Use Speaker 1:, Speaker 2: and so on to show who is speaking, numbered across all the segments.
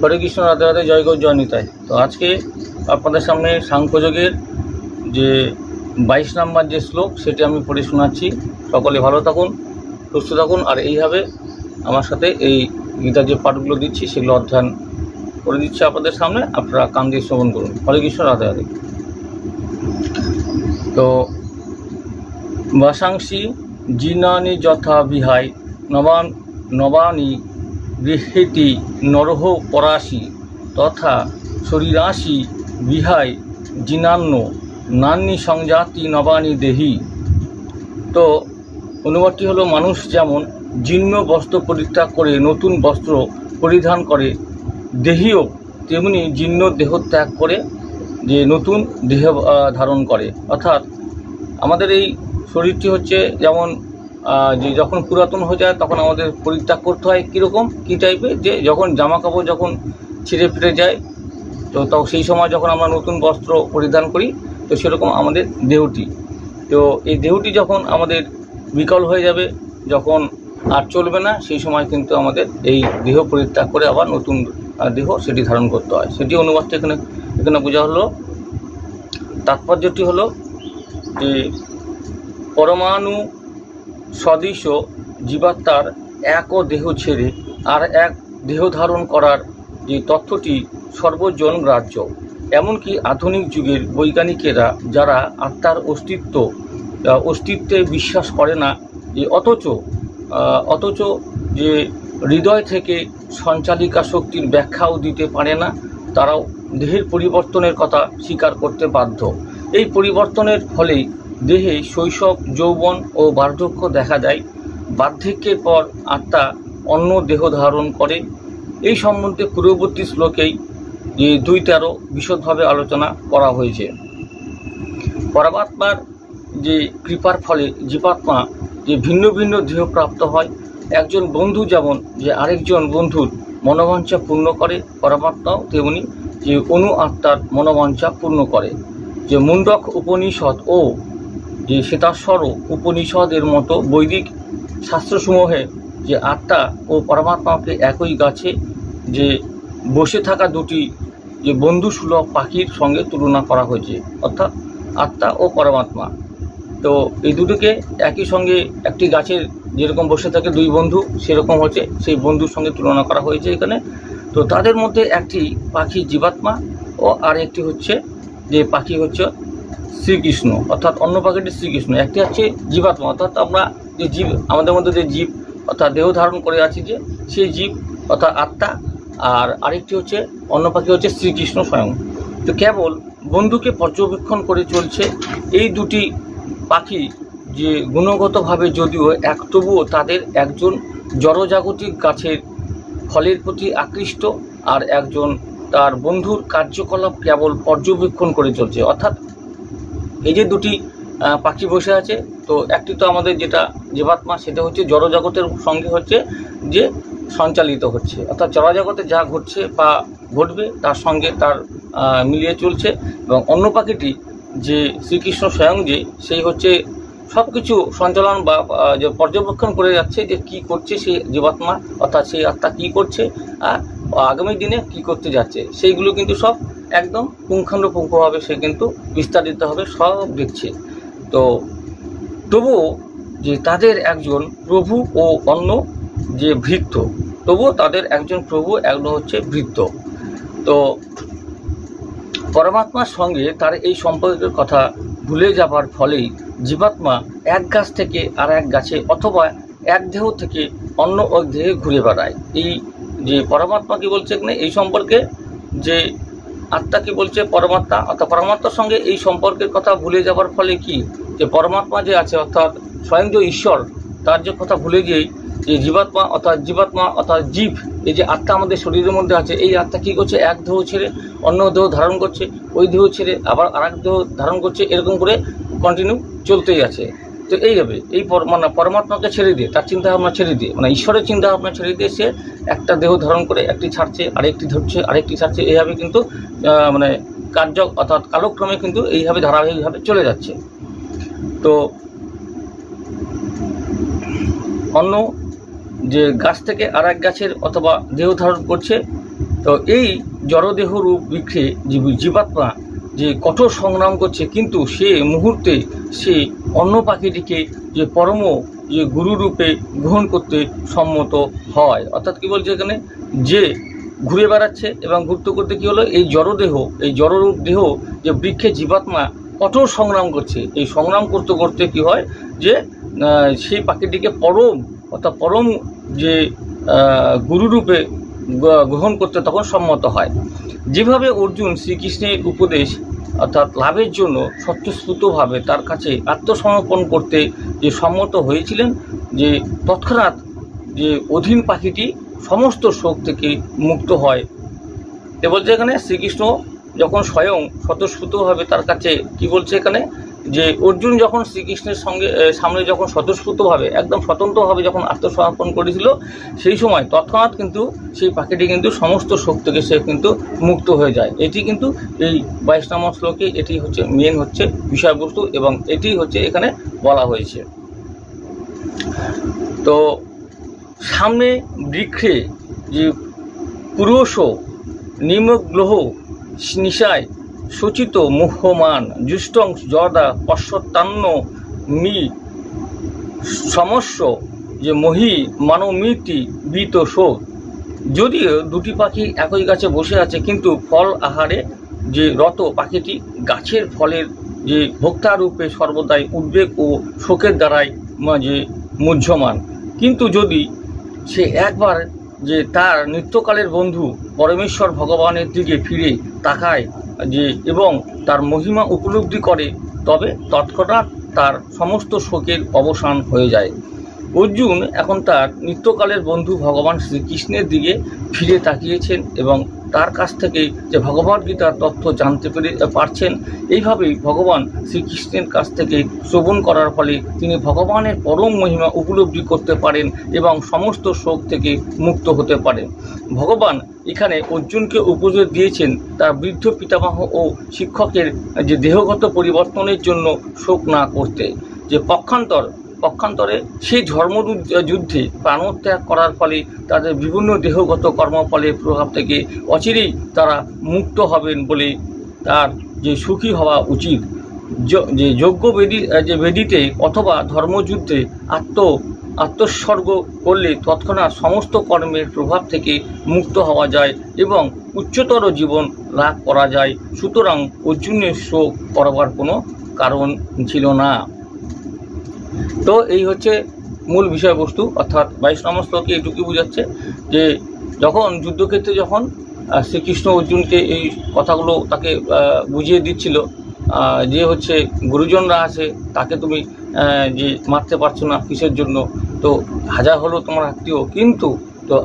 Speaker 1: হরে কৃষ্ণ, রাধে রাধে, জয় গো জয় নিতাই। তো আজকে আপনাদের সামনে সাংখ্যযোগের যে 22 নম্বর যে শ্লোক সেটি আমি পড়ে শোনাচ্ছি। সকলে ভালো থাকুন, সুস্থ থাকুন, আর এইভাবে আমার সাথে এই গীতার যে পাঠগুলো দিচ্ছি সেগুলো অধ্যয়ন করে দিচ্ছি আপনাদের সামনে, আপনারা কান দিয়ে শ্রবণ করুন। হরে কৃষ্ণ, রাধে রাধে। তো বাসাংসি জিনানি যথা বিহাই নবানি গৃহেতি নরহ পরাশি তথা শরীরাশি বিহাই জিনান্ন নান্নি সংজাতি নবানি দেহি। তো অনুবাদটি হলো, মানুষ যেমন জীর্ণ বস্ত্র পরিত্যাগ করে নতুন বস্ত্র পরিধান করে, দেহীও তেমনি জীর্ণ দেহ ত্যাগ করে যে নতুন দেহ ধারণ করে। অর্থাৎ আমাদের এই শরীরটি হচ্ছে যেমন যে যখন পুরাতন হয়ে যায় তখন আমাদের পরিত্যাগ করতে হয়। কীরকম কী টাইপের, যে যখন জামা কাপড় যখন ছিঁড়ে ফিরে যায় তো সেই সময় যখন আমরা নতুন বস্ত্র পরিধান করি, তো সেরকম আমাদের দেহটি, তো এই দেহটি যখন আমাদের বিকল হয়ে যাবে, যখন আর চলবে না, সেই সময় কিন্তু আমাদের এই দেহ পরিত্যাগ করে আবার নতুন দেহ সেটি ধারণ করতে হয়। সেটি অনুবাদটি এখানে বোঝা হলো। তাৎপর্যটি হলো যে পরমাণু সদৃশ জীবাত্মার এক দেহ ছেড়ে আর এক দেহ ধারণ করার যে তথ্যটি সর্বজন গ্রাহ্য। এমনকি আধুনিক যুগের বৈজ্ঞানিকেরা যারা আত্মার অস্তিত্বে বিশ্বাস করে না, যে অথচ যে হৃদয় থেকে সঞ্চালিকা শক্তির ব্যাখ্যাও দিতে পারে না, তারাও দেহের পরিবর্তনের কথা স্বীকার করতে বাধ্য। এই পরিবর্তনের ফলেই দেহে শৈশব, যৌবন ও বার্ধক্য দেখা দেয়। বার্ধক্যের পর আত্মা অন্য দেহ ধারণ করে। এই সম্বন্ধে পূর্ববর্তী শ্লোকেই যে 2:13 বিশদভাবে আলোচনা করা হয়েছে। পরমাত্মার যে কৃপার ফলে জীবাত্মা যে ভিন্ন ভিন্ন দেহ প্রাপ্ত হয়। একজন বন্ধু যেমন যে আরেকজন বন্ধুর মনোবাঞ্ছা পূর্ণ করে, পরমাত্মাও তেমনি যে অনু আত্মার মনোবাঞ্ছা পূর্ণ করে। যে মুন্ডক উপনিষদ ও যে শ্বেতাশ্বর উপনিষদের মতো বৈদিক শাস্ত্রসমূহে যে আত্মা ও পরমাত্মাকে একই গাছে যে বসে থাকা দুটি যে বন্ধুসুলভ পাখির সঙ্গে তুলনা করা হয়েছে, অর্থাৎ আত্মা ও পরমাত্মা। তো এই দুটোকে একই সঙ্গে একটি গাছের যেরকম বসে থাকে দুই বন্ধু, সেরকম হচ্ছে সেই বন্ধুর সঙ্গে তুলনা করা হয়েছে এখানে। তো তাদের মধ্যে একটি পাখি জীবাত্মা ও আর একটি হচ্ছে যে পাখি হচ্ছে শ্রীকৃষ্ণ, অর্থাৎ অন্য পাখিটি শ্রীকৃষ্ণ। একটি হচ্ছে জীবাত্মা, অর্থাৎ আমরা যে জীব, আমাদের মধ্যে যে জীব অর্থাৎ দেহ ধারণ করে আছি যে সেই জীব অর্থাৎ আত্মা, আর আরেকটি হচ্ছে অন্য পাখি হচ্ছে শ্রীকৃষ্ণ স্বয়ং। তো কেবল বন্ধুকে পর্যবেক্ষণ করে চলছে এই দুটি পাখি যে গুণগতভাবে যদিও এক, তবুও তাদের একজন জড়জাগতিক গাছের ফলের প্রতি আকৃষ্ট, আর একজন তার বন্ধুর কার্যকলাপ কেবল পর্যবেক্ষণ করে চলছে। অর্থাৎ এই যে দুটি পাখি বসে আছে, তো একটি তো আমাদের যেটা জীবাত্মা, সেটা হচ্ছে জড়জগতের সঙ্গে হচ্ছে যে সঞ্চালিত হচ্ছে, অর্থাৎ জড়জগতে যা ঘটছে বা ঘটবে তার সঙ্গে তার মিলিয়ে চলছে। এবং অন্য পাখিটি যে শ্রীকৃষ্ণ স্বয়ং, যে সেই হচ্ছে সব কিছু সঞ্চালন বা যে পর্যবেক্ষণ করে যাচ্ছে যে কি করছে সেই জীবাত্মা, অর্থাৎ সেই আত্মা কি করছে আর আগামী দিনে কি করতে যাচ্ছে, সেইগুলো কিন্তু সব একদম পুঙ্খানুপুঙ্খভাবে সে কিন্তু বিস্তারিতভাবে সব দেখছে। তো তবুও যে তাদের একজন প্রভু ও অন্য যে ভৃত্য, তবুও তাদের একজন প্রভু, একজন হচ্ছে ভৃত্য। তো পরমাত্মার সঙ্গে তার এই সম্পর্কের কথা ভুলে যাবার ফলেই জীবাত্মা এক গাছ থেকে আর এক গাছে অথবা এক দেহ থেকে অন্য এক দেহে ঘুরে বেড়ায়। এই যে পরমাত্মা কি বলছে এখানে এই সম্পর্কে, যে আত্মা কি বলছে পরমাত্মা, অর্থাৎ পরমাত্মার সঙ্গে এই সম্পর্কের কথা ভুলে যাবার ফলে কি, যে পরমাত্মা যে আছে অর্থাৎ স্বয়ং যে ঈশ্বর, তার যে কথা ভুলে গিয়েই যে জীবাত্মা অর্থাৎ জীব, এই যে আত্মা আমাদের শরীরের মধ্যে আছে, এই আত্মা কী করছে, এক দেহ ছেড়ে অন্য দেহ ধারণ করছে, ওই দেহ ছেড়ে আবার আর এক দেহ ধারণ করছে, এরকম করে কন্টিনিউ চলতেই আছে। তো এইভাবে এই পরমাত্মাকে ছেড়ে দিয়ে, তার চিন্তাভাবনা ছেড়ে দিয়ে, মানে ঈশ্বরের চিন্তাভাবনা ছেড়ে দিয়ে সে একটা দেহ ধারণ করে একটি ছাড়ছে, আরেকটি ধরছে, আরেকটি ছাড়ছে, এইভাবে কিন্তু কার্য অর্থাৎ কালক্রমে কিন্তু এইভাবে ধারাবাহিকভাবে চলে যাচ্ছে। তো অন্য যে গাছ থেকে আর এক গাছের অথবা দেহ ধারণ করছে, তো এই জড়দেহ রূপ বৃক্ষে যে জীবাত্মা যে কঠোর সংগ্রাম করছে, কিন্তু সে মুহূর্তে সে অন্য পাখিটিকে যে পরম যে গুরুরূপে গ্রহণ করতে সম্মত হয়। অর্থাৎ কি বলছে এখানে, যে ঘুরে বেড়াচ্ছে এবং ঘুরতে করতে কী হলো, এই জড়দেহ, এই জড়রূপ দেহ যে বৃক্ষে জীবাত্মা কঠোর সংগ্রাম করছে, এই সংগ্রাম করতে করতে কি হয় যে সেই পাখিটিকে পরম অর্থাৎ পরম যে গুরুরূপে গ্রহণ করতে তখন সম্মত হয়। যেভাবে অর্জুন শ্রীকৃষ্ণের উপদেশ অর্থাৎ লাভের জন্য স্বতঃস্ফূর্তভাবে তার কাছে আত্মসমর্পণ করতে যে সম্মত হয়েছিলেন, যে তৎক্ষণাৎ যে অধীন পাখিটি সমস্ত শোক থেকে মুক্ত হয়। এ বলছে এখানে শ্রীকৃষ্ণ যখন স্বয়ং স্বতঃস্ফূর্তভাবে তার কাছে কি বলছে এখানে, যে অর্জুন যখন শ্রীকৃষ্ণের সামনে যখন স্বতঃস্ফূর্তভাবে একদম স্বতন্ত্রভাবে যখন আত্মসমর্পণ করেছিল, সেই সময় তৎক্ষণাৎ কিন্তু সেই পাখিটি কিন্তু সমস্ত শোক থেকে সে কিন্তু মুক্ত হয়ে যায়। এটি কিন্তু এই 22 নম্বর শ্লোকে এটি হচ্ছে মেন হচ্ছে বিষয়বস্তু, এবং এটি হচ্ছে এখানে বলা হয়েছে। তো সামনে বৃক্ষে যে পুরুষ নিমগ্রহ নিশায় সচিত মুহ্যমান জুষ্টং জর্দা পশ্চান্ন মি সমস্য যে মহি মানমিতি বিত শোক। যদিও দুটি পাখি একই গাছে বসে আছে, কিন্তু ফল আহারে যে রত পাখিটি গাছের ফলের যে ভোক্তা রূপে সর্বদাই উদ্বেগ ও শোকের দ্বারাই যে মুহ্যমান। কিন্তু যদি সে একবার যে তার নিত্যকালের বন্ধু পরমেশ্বর ভগবানের দিকে ফিরে তাকায় যে এবং তার মহিমা উপলব্ধি করে, তবে তৎক্ষণাৎ তার সমস্ত শোকের অবসান হয়ে যায়। অর্জুন এখন তার নিত্যকালের বন্ধু ভগবান শ্রীকৃষ্ণের দিকে ফিরে তাকিয়েছেন এবং তার কাছ থেকে যে ভগবদ্গীতার তথ্য জানতে পারছেন। এইভাবেই ভগবান শ্রীকৃষ্ণের কাছ থেকে শ্রবণ করার ফলে তিনি ভগবানের পরম মহিমা উপলব্ধি করতে পারেন এবং সমস্ত শোক থেকে মুক্ত হতে পারেন। ভগবান এখানে অর্জুনকে উপদেশ দিয়েছেন তার বৃদ্ধ পিতামহ ও শিক্ষকের যে দেহগত পরিবর্তনের জন্য শোক না করতে, যে পক্ষান্তরে সেই ধর্মযুদ্ধে প্রাণত্যাগ করার ফলে তাদের বিভিন্ন দেহগত কর্মফলের প্রভাব থেকে অচিরেই তারা মুক্ত হবেন বলে তার যে সুখী হওয়া উচিত। যে যজ্ঞ বেদিতে অথবা ধর্মযুদ্ধে আত্মোৎসর্গ করলে তৎক্ষণাৎ সমস্ত কর্মের প্রভাব থেকে মুক্ত হওয়া যায় এবং উচ্চতর জীবন লাভ করা যায়। সুতরাং অর্জুনের শোক করবার কোনো কারণ ছিল না। তো এই হচ্ছে মূল বিষয়বস্তু, অর্থাৎ 22 নম্বর শ্লোকে এইটুকুই বোঝাচ্ছে যে যখন যুদ্ধক্ষেত্রে যখন শ্রীকৃষ্ণ অর্জুনকে এই কথাগুলো তাকে বুঝিয়ে দিচ্ছিল, যে হচ্ছে গুরুজনরা আছে তাকে তুমি যে মারতে পারছো না কিসের জন্য, তো হাজার হলো তোমার আত্মীয়, কিন্তু তো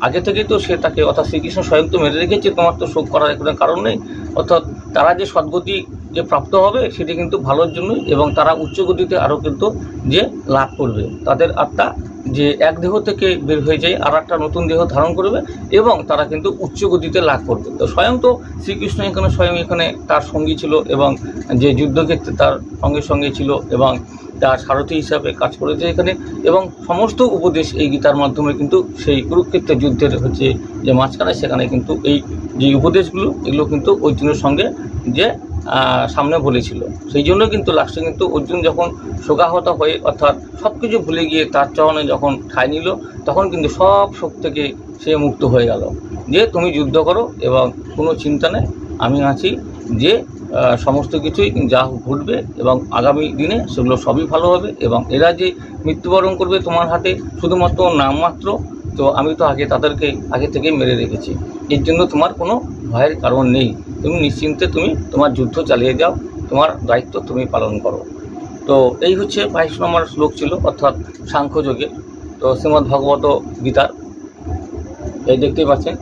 Speaker 1: আগে থেকেই তো সে তাকে অর্থাৎ শ্রীকৃষ্ণ স্বয়ং তো মেরে রেখেছে, তোমার তো শোক করার কোনো কারণ নেই। অর্থাৎ তারা যে সদ্গতি যে প্রাপ্ত হবে সেটি কিন্তু ভালোর জন্যই, এবং তারা উচ্চগতিতে আরও কিন্তু যে লাভ করবে, তাদের আত্মা যে এক দেহ থেকে বের হয়ে যায় আর একটা নতুন দেহ ধারণ করবে এবং তারা কিন্তু উচ্চগতিতে লাভ করবে। তো স্বয়ং তো শ্রীকৃষ্ণ এখানে তার সঙ্গী ছিল এবং যে যুদ্ধক্ষেত্রে তার সঙ্গে ছিল এবং তার সারথী হিসাবে কাজ করেছে এখানে, এবং সমস্ত উপদেশ এই গীতার মাধ্যমে কিন্তু সেই কুরুক্ষেত্রের যুদ্ধের হচ্ছে যে মাঝখানে সেখানে কিন্তু এই যে উপদেশগুলো এগুলো কিন্তু অর্জুনের সঙ্গে যে সামনে বলেছিল। সেই জন্য কিন্তু লাস্টে কিন্তু অর্জুন যখন শোকাহত হয়ে অর্থাৎ সব কিছু ভুলে গিয়ে তার চরণে যখন ঠাঁই নিল, তখন কিন্তু সব শোক থেকে সে মুক্ত হয়ে গেল, যে তুমি যুদ্ধ করো এবং কোনো চিন্তা নেই, আমি আছি, যে সমস্ত কিছুই যা ঘটবে এবং আগামী দিনে সেগুলো সবই ভালো হবে, এবং এরা যে মৃত্যুবরণ করবে তোমার হাতে শুধুমাত্র নামমাত্র, তো আমি তো তাদেরকে আগে থেকে মেরে রেখেছি, এর জন্য তোমার কোনো ভয়ের কারণ নেই, তুমি নিশ্চিন্তে তুমি তোমার যুদ্ধ চালিয়ে যাও, তোমার দায়িত্ব তুমি পালন করো। তো এই হচ্ছে 22 নম্বর শ্লোক ছিল, অর্থাৎ সাংখ্যযোগে। তো শ্রীমদ্ ভগবত গীতার এই দেখতেই পাচ্ছেন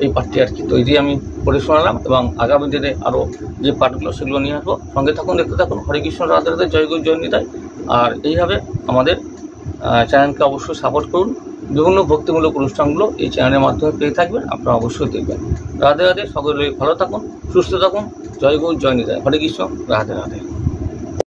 Speaker 1: এই পাঠটি আর কি তৈরি আমি করে শোনালাম, এবং আগামী দিনে আরও যে পাঠগুলো সেগুলো নিয়ে আসবো। সঙ্গে থাকুন, দেখতে থাকুন। হরে কৃষ্ণ, রাধে রাধে, জয় গুরু, জয় নিতাই। আর এইভাবে আমাদের চ্যানেলকে অবশ্যই সাপোর্ট করুন। বিভিন্ন ভক্তিমূলক অনুষ্ঠানগুলো এই চ্যানেলের মাধ্যমে পেয়ে থাকবেন, আপনারা অবশ্যই দেখবেন। রাধে রাধে, সকলে ভালো থাকুন, সুস্থ থাকুন, জয় গুরু, জয় নিতাই। হরে কৃষ্ণ, রাধে রাধে।